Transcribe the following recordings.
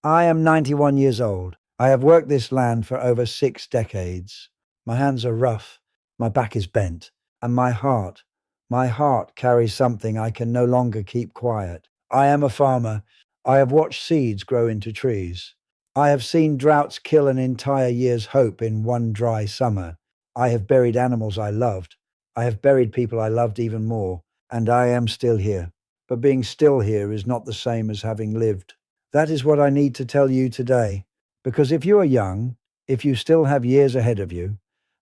I am 91 years old. I have worked this land for over 6 decades. My hands are rough, my back is bent, and my heart carries something I can no longer keep quiet. I am a farmer. I have watched seeds grow into trees. I have seen droughts kill an entire year's hope in one dry summer. I have buried animals I loved. I have buried people I loved even more, and I am still here. But being still here is not the same as having lived. That is what I need to tell you today. Because if you are young, if you still have years ahead of you,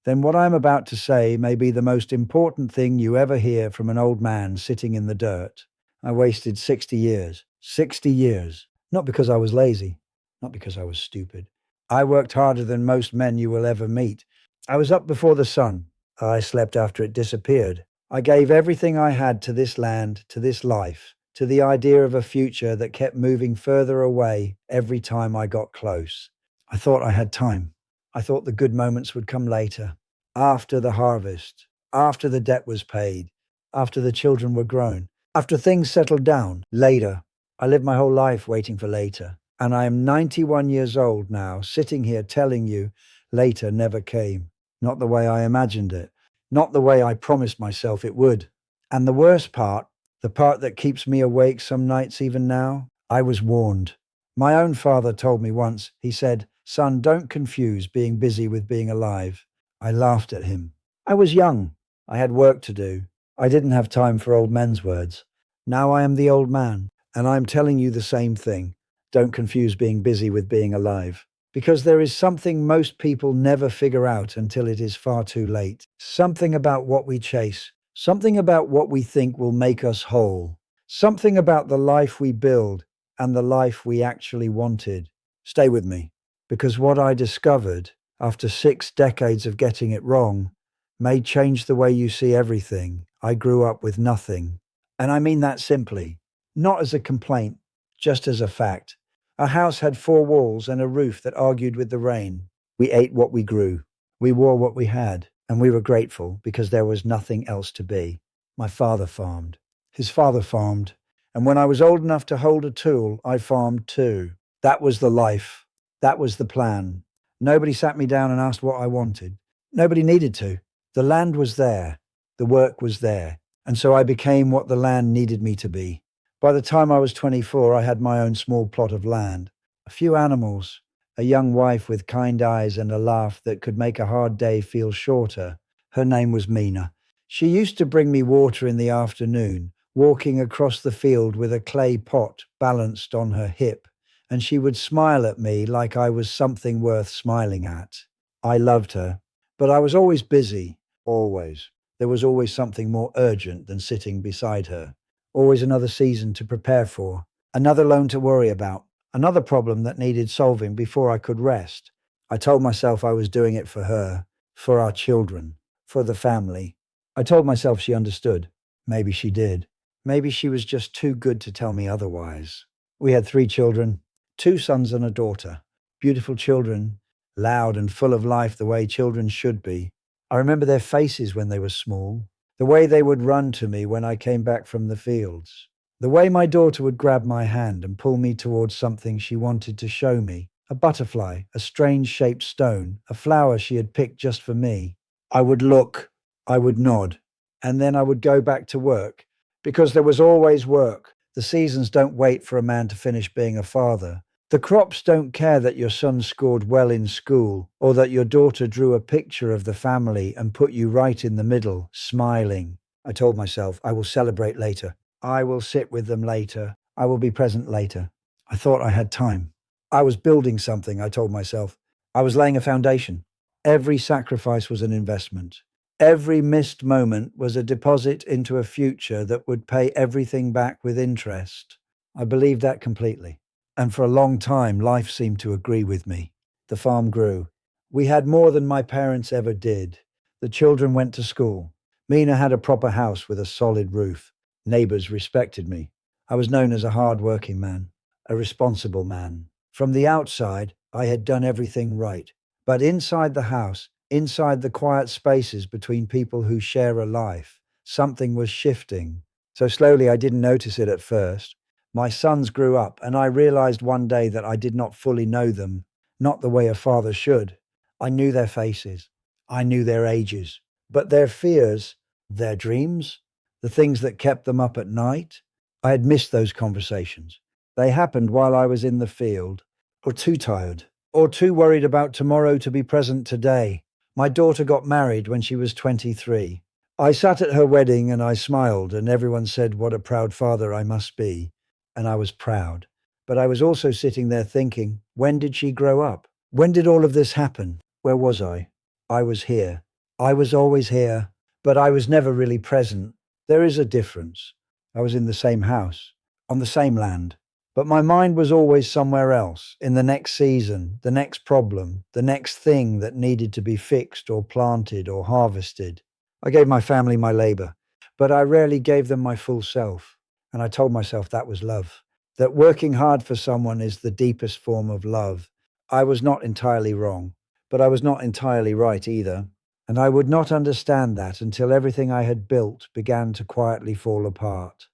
then what I'm about to say may be the most important thing you ever hear from an old man sitting in the dirt. I wasted 60 years. 60 years. Not because I was lazy, not because I was stupid. I worked harder than most men you will ever meet. I was up before the sun. I slept after it disappeared. I gave everything I had to this land, to this life, to the idea of a future that kept moving further away every time I got close. I thought I had time. I thought the good moments would come later, after the harvest, after the debt was paid, after the children were grown, after things settled down, later. I lived my whole life waiting for later, and I am 91 years old now, sitting here telling you later never came. Not the way I imagined it, not the way I promised myself it would. And the worst part, the part that keeps me awake some nights even now, I was warned. My own father told me once, he said, "Son, don't confuse being busy with being alive." I laughed at him. I was young. I had work to do. I didn't have time for old men's words. Now I am the old man, and I am telling you the same thing. Don't confuse being busy with being alive. Because there is something most people never figure out until it is far too late. Something about what we chase. Something about what we think will make us whole. Something about the life we build and the life we actually wanted. Stay with me, because what I discovered after 6 decades of getting it wrong may change the way you see everything. I grew up with nothing. And I mean that simply, not as a complaint, just as a fact. Our house had 4 walls and a roof that argued with the rain. We ate what we grew. We wore what we had, and we were grateful because there was nothing else to be. My father farmed. His father farmed. And when I was old enough to hold a tool, I farmed too. That was the life. That was the plan. Nobody sat me down and asked what I wanted. Nobody needed to. The land was there. The work was there. And so I became what the land needed me to be. By the time I was 24, I had my own small plot of land, a few animals, a young wife with kind eyes and a laugh that could make a hard day feel shorter. Her name was Mina. She used to bring me water in the afternoon, walking across the field with a clay pot balanced on her hip, and she would smile at me like I was something worth smiling at. I loved her, but I was always busy, always. There was always something more urgent than sitting beside her. Always another season to prepare for, another loan to worry about, another problem that needed solving before I could rest. I told myself I was doing it for her, for our children, for the family. I told myself she understood. Maybe she did. Maybe she was just too good to tell me otherwise. We had 3 children, 2 sons and a daughter. Beautiful children, loud and full of life the way children should be. I remember their faces when they were small. The way they would run to me when I came back from the fields. The way my daughter would grab my hand and pull me towards something she wanted to show me. A butterfly, a strange shaped stone, a flower she had picked just for me. I would look, I would nod, and then I would go back to work. Because there was always work. The seasons don't wait for a man to finish being a father. The crops don't care that your son scored well in school, or that your daughter drew a picture of the family and put you right in the middle, smiling. I told myself, I will celebrate later. I will sit with them later. I will be present later. I thought I had time. I was building something, I told myself. I was laying a foundation. Every sacrifice was an investment. Every missed moment was a deposit into a future that would pay everything back with interest. I believed that completely. And for a long time, life seemed to agree with me. The farm grew. We had more than my parents ever did. The children went to school. Mina had a proper house with a solid roof. Neighbors respected me. I was known as a hard-working man, a responsible man. From the outside, I had done everything right. But inside the house, inside the quiet spaces between people who share a life, something was shifting. So slowly I didn't notice it at first. My sons grew up, and I realized one day that I did not fully know them, not the way a father should. I knew their faces, I knew their ages, but their fears, their dreams, the things that kept them up at night, I had missed those conversations. They happened while I was in the field, or too tired, or too worried about tomorrow to be present today. My daughter got married when she was 23. I sat at her wedding and I smiled, and everyone said what a proud father I must be. And I was proud. But I was also sitting there thinking, when did she grow up? When did all of this happen? Where was I? I was here. I was always here, but I was never really present. There is a difference. I was in the same house, on the same land, but my mind was always somewhere else, in the next season, the next problem, the next thing that needed to be fixed or planted or harvested. I gave my family my labor, but I rarely gave them my full self. And I told myself that was love, that working hard for someone is the deepest form of love. I was not entirely wrong, but I was not entirely right either. And I would not understand that until everything I had built began to quietly fall apart.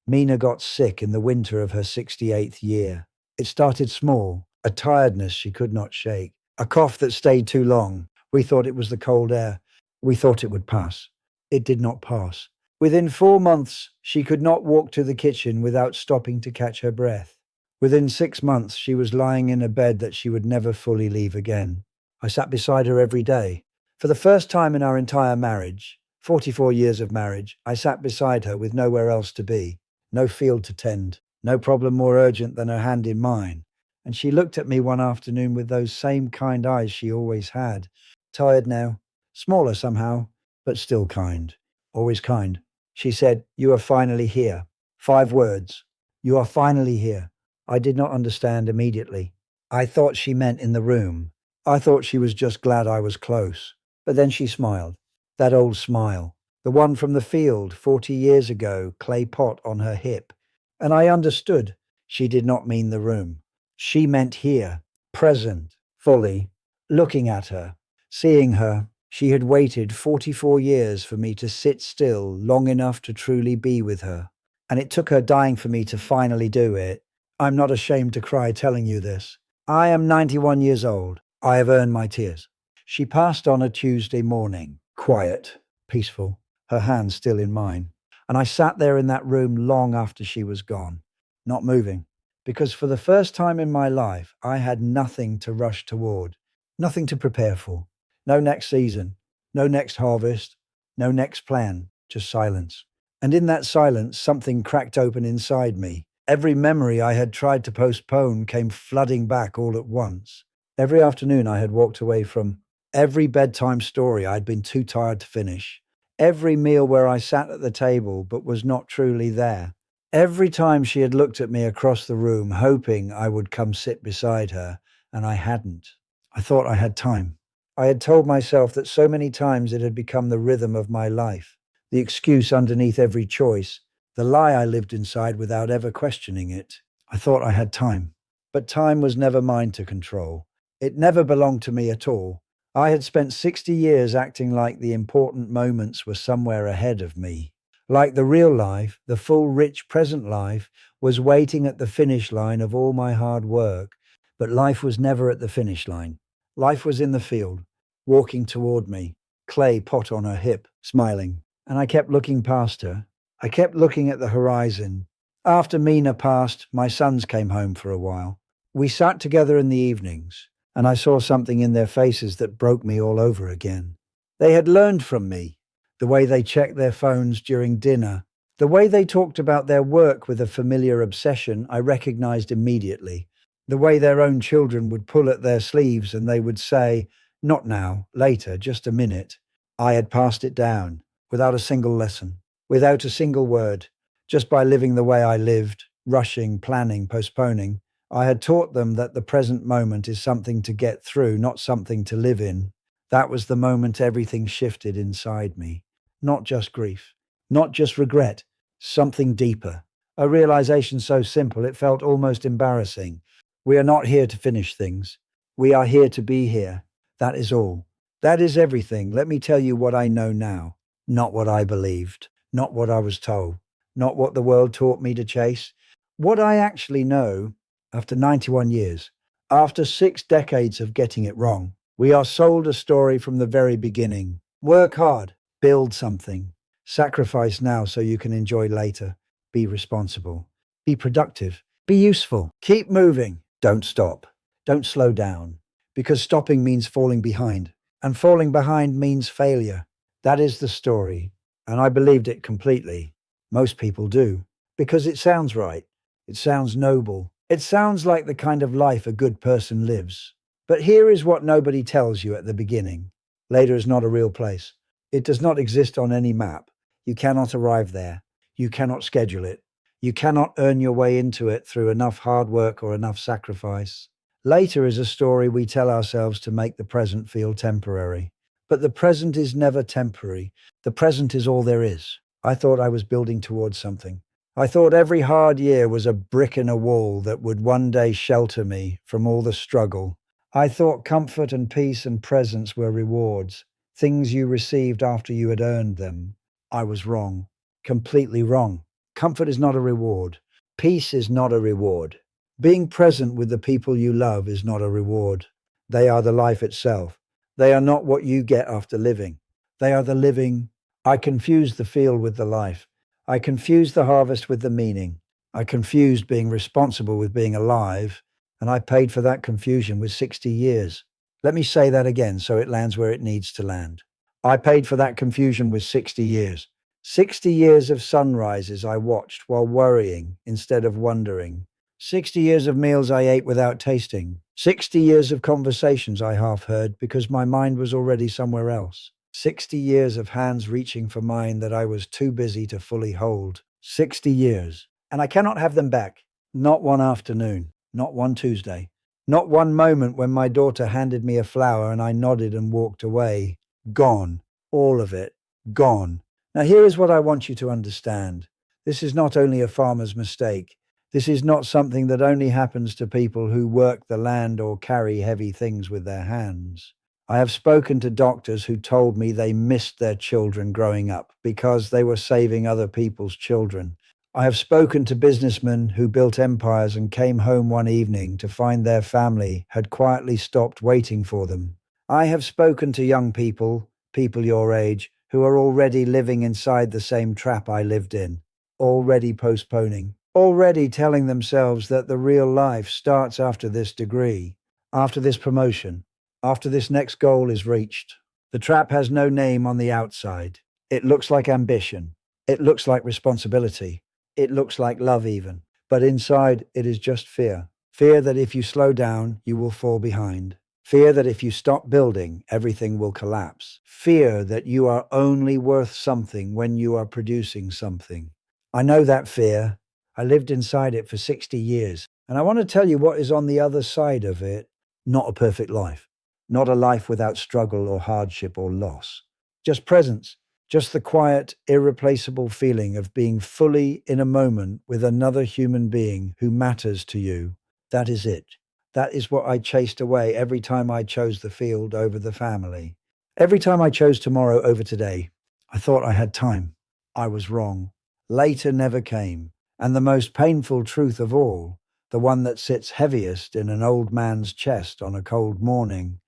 Mina got sick in the winter of her 68th year. It started small, a tiredness she could not shake, a cough that stayed too long. We thought it was the cold air. We thought it would pass. It did not pass. Within 4 months, she could not walk to the kitchen without stopping to catch her breath. Within 6 months, she was lying in a bed that she would never fully leave again. I sat beside her every day. For the first time in our entire marriage, 44 years of marriage, I sat beside her with nowhere else to be. No field to tend, no problem more urgent than her hand in mine. And she looked at me one afternoon with those same kind eyes she always had. Tired now, smaller somehow, but still kind. Always kind. She said, "You are finally here." 5 words. "You are finally here." I did not understand immediately. I thought she meant in the room. I thought she was just glad I was close. But then she smiled. That old smile. The one from the field 40 years ago, clay pot on her hip. And I understood. She did not mean the room. She meant here, present, fully, looking at her, seeing her. She had waited 44 years for me to sit still long enough to truly be with her. And it took her dying for me to finally do it. I'm not ashamed to cry telling you this. I am 91 years old. I have earned my tears. She passed on a Tuesday morning, quiet, peaceful, her hand still in mine. And I sat there in that room long after she was gone, not moving, because for the first time in my life, I had nothing to rush toward, nothing to prepare for. No next season, no next harvest, no next plan, just silence. And in that silence, something cracked open inside me. Every memory I had tried to postpone came flooding back all at once. Every afternoon I had walked away from, every bedtime story I had been too tired to finish, every meal where I sat at the table but was not truly there. Every time she had looked at me across the room, hoping I would come sit beside her, and I hadn't. I thought I had time. I had told myself that so many times it had become the rhythm of my life, the excuse underneath every choice, the lie I lived inside without ever questioning it. I thought I had time. But time was never mine to control. It never belonged to me at all. I had spent 60 years acting like the important moments were somewhere ahead of me. Like the real life, the full, rich, present life, was waiting at the finish line of all my hard work. But life was never at the finish line. Life was in the field, walking toward me, clay pot on her hip, smiling. And I kept looking past her. I kept looking at the horizon. After Mina passed, my sons came home for a while. We sat together in the evenings, and I saw something in their faces that broke me all over again. They had learned from me, the way they checked their phones during dinner, the way they talked about their work with a familiar obsession I recognized immediately, the way their own children would pull at their sleeves and they would say, "Not now, later, just a minute." I had passed it down, without a single lesson, without a single word, just by living the way I lived, rushing, planning, postponing. I had taught them that the present moment is something to get through, not something to live in. That was the moment everything shifted inside me. Not just grief, not just regret, something deeper. A realization so simple it felt almost embarrassing. We are not here to finish things. We are here to be here. That is all. That is everything. Let me tell you what I know now. Not what I believed, not what I was told. not what the world taught me to chase. What I actually know, after 91 years, after 6 decades of getting it wrong, we are sold a story from the very beginning. Work hard, build something, sacrifice now so you can enjoy later. Be responsible, be productive, be useful. Keep moving, don't stop, don't slow down, because stopping means falling behind, and falling behind means failure. That is the story, and I believed it completely. Most people do, because it sounds right. It sounds noble. It sounds like the kind of life a good person lives. But here is what nobody tells you at the beginning. Later is not a real place. It does not exist on any map. You cannot arrive there. You cannot schedule it. You cannot earn your way into it through enough hard work or enough sacrifice. Later is a story we tell ourselves to make the present feel temporary. But the present is never temporary. The present is all there is. I thought I was building towards something. I thought every hard year was a brick in a wall that would one day shelter me from all the struggle. I thought comfort and peace and presence were rewards, things you received after you had earned them. I was wrong, completely wrong. Comfort is not a reward. Peace is not a reward. Being present with the people you love is not a reward. They are the life itself. They are not what you get after living. They are the living. I confused the field with the life. I confused the harvest with the meaning. I confused being responsible with being alive, and I paid for that confusion with 60 years. Let me say that again so it lands where it needs to land. I paid for that confusion with 60 years. 60 years of sunrises I watched while worrying instead of wondering. 60 years of meals I ate without tasting. 60 years of conversations I half heard because my mind was already somewhere else. 60 years of hands reaching for mine that I was too busy to fully hold. 60 years. And I cannot have them back. Not one afternoon. Not one Tuesday. Not one moment when my daughter handed me a flower and I nodded and walked away. Gone. All of it. Gone. Now here is what I want you to understand. This is not only a farmer's mistake. This is not something that only happens to people who work the land or carry heavy things with their hands. I have spoken to doctors who told me they missed their children growing up because they were saving other people's children. I have spoken to businessmen who built empires and came home one evening to find their family had quietly stopped waiting for them. I have spoken to young people, people your age, who are already living inside the same trap I lived in, already postponing, already telling themselves that the real life starts after this degree, after this promotion, after this next goal is reached. The trap has no name on the outside. It looks like ambition. It looks like responsibility. It looks like love even. But inside, it is just fear. Fear that if you slow down, you will fall behind. Fear that if you stop building, everything will collapse. Fear that you are only worth something when you are producing something. I know that fear. I lived inside it for 60 years. And I want to tell you what is on the other side of it. Not a perfect life. Not a life without struggle or hardship or loss. Just presence. Just the quiet, irreplaceable feeling of being fully in a moment with another human being who matters to you. That is it. That is what I chased away every time I chose the field over the family. Every time I chose tomorrow over today. I thought I had time. I was wrong. Later never came. And the most painful truth of all, the one that sits heaviest in an old man's chest on a cold morning.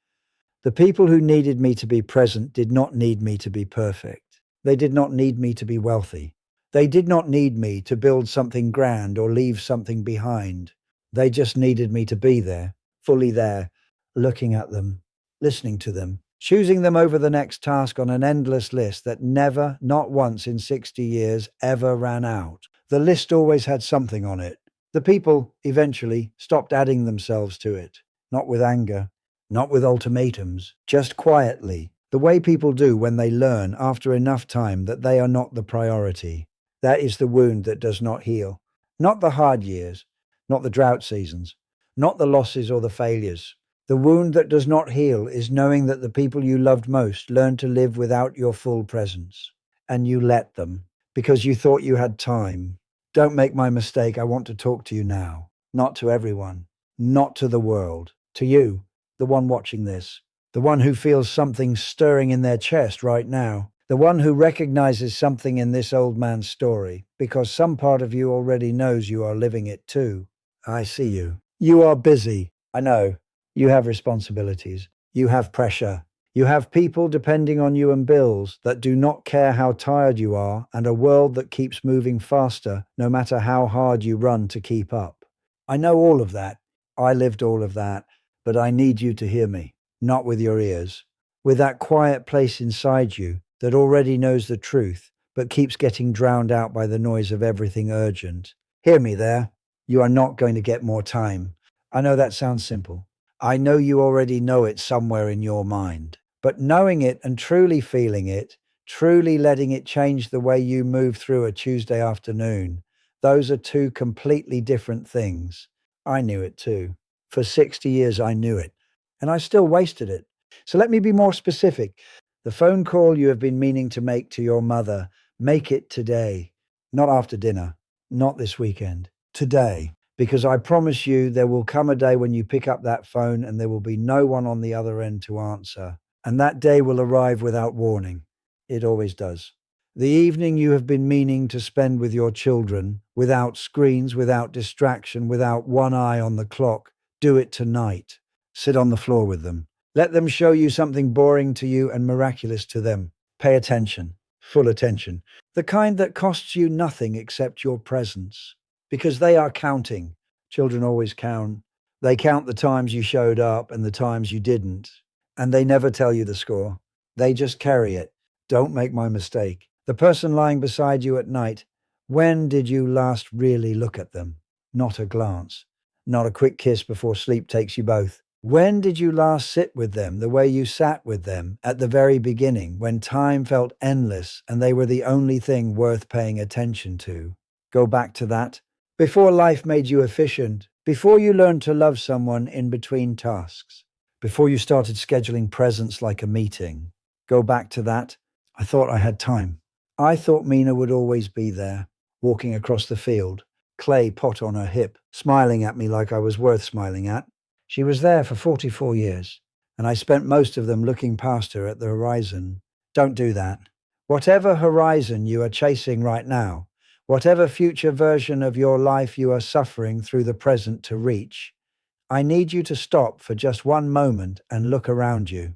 The people who needed me to be present did not need me to be perfect. They did not need me to be wealthy. They did not need me to build something grand or leave something behind. They just needed me to be there, fully there, looking at them, listening to them, choosing them over the next task on an endless list that never, not once in 60 years, ever ran out. The list always had something on it. The people, eventually, stopped adding themselves to it, not with anger, not with ultimatums, just quietly, the way people do when they learn after enough time that they are not the priority. That is the wound that does not heal. Not the hard years, not the drought seasons, not the losses or the failures. The wound that does not heal is knowing that the people you loved most learned to live without your full presence. And you let them, because you thought you had time. Don't make my mistake. I want to talk to you now. Not to everyone. Not to the world. To you. The one watching this, the one who feels something stirring in their chest right now. The one who recognizes something in this old man's story, because some part of you already knows you are living it too. I see you. You are busy. I know. You have responsibilities. You have pressure. You have people depending on you and bills that do not care how tired you are, and a world that keeps moving faster no matter how hard you run to keep up. I know all of that. I lived all of that, but I need you to hear me, not with your ears, with that quiet place inside you that already knows the truth, but keeps getting drowned out by the noise of everything urgent. Hear me there. You are not going to get more time. I know that sounds simple. I know you already know it somewhere in your mind. But knowing it and truly feeling it, truly letting it change the way you move through a Tuesday afternoon, those are two completely different things. I knew it too. For 60 years, I knew it. And I still wasted it. So let me be more specific. The phone call you have been meaning to make to your mother, make it today. Not after dinner. Not this weekend. Today. Because I promise you, there will come a day when you pick up that phone and there will be no one on the other end to answer. And that day will arrive without warning. It always does. The evening you have been meaning to spend with your children, without screens, without distraction, without one eye on the clock, do it tonight. Sit on the floor with them. Let them show you something boring to you and miraculous to them. Pay attention, full attention. The kind that costs you nothing except your presence. Because they are counting. Children always count. They count the times you showed up and the times you didn't. And they never tell you the score. They just carry it. Don't make my mistake. The person lying beside you at night, when did you last really look at them? Not a glance. Not a quick kiss before sleep takes you both. When did you last sit with them the way you sat with them at the very beginning, when time felt endless and they were the only thing worth paying attention to? Go back to that. Before life made you efficient, before you learned to love someone in between tasks, before you started scheduling presents like a meeting. Go back to that. I thought I had time. I thought Mina would always be there, walking across the field, clay pot on her hip, smiling at me like I was worth smiling at. She was there for 44 years, and I spent most of them looking past her at the horizon. Don't do that. Whatever horizon you are chasing right now, whatever future version of your life you are suffering through the present to reach, I need you to stop for just one moment and look around you.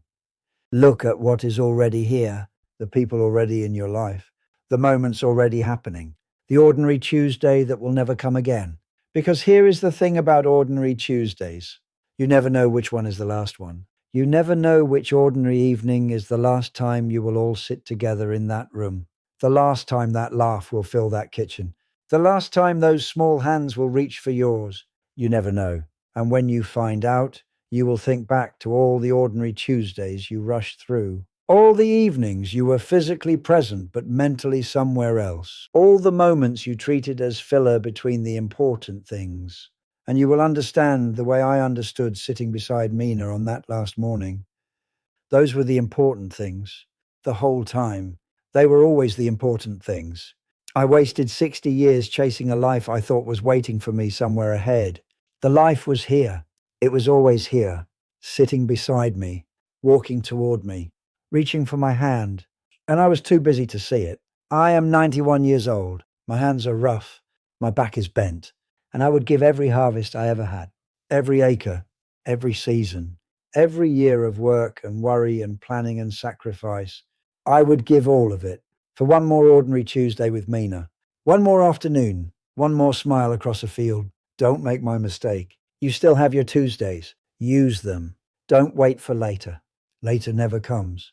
Look at what is already here, the people already in your life, the moments already happening, the ordinary Tuesday that will never come again. Because here is the thing about ordinary Tuesdays. You never know which one is the last one. You never know which ordinary evening is the last time you will all sit together in that room. The last time that laugh will fill that kitchen. The last time those small hands will reach for yours. You never know. And when you find out, you will think back to all the ordinary Tuesdays you rushed through. All the evenings you were physically present but mentally somewhere else. All the moments you treated as filler between the important things. And you will understand the way I understood sitting beside Mina on that last morning. Those were the important things. The whole time. They were always the important things. I wasted 60 years chasing a life I thought was waiting for me somewhere ahead. The life was here. It was always here, sitting beside me, walking toward me, reaching for my hand, and I was too busy to see it. I am 91 years old. My hands are rough. My back is bent. And I would give every harvest I ever had, every acre, every season, every year of work and worry and planning and sacrifice. I would give all of it for one more ordinary Tuesday with Mina, one more afternoon, one more smile across a field. Don't make my mistake. You still have your Tuesdays. Use them. Don't wait for later. Later never comes.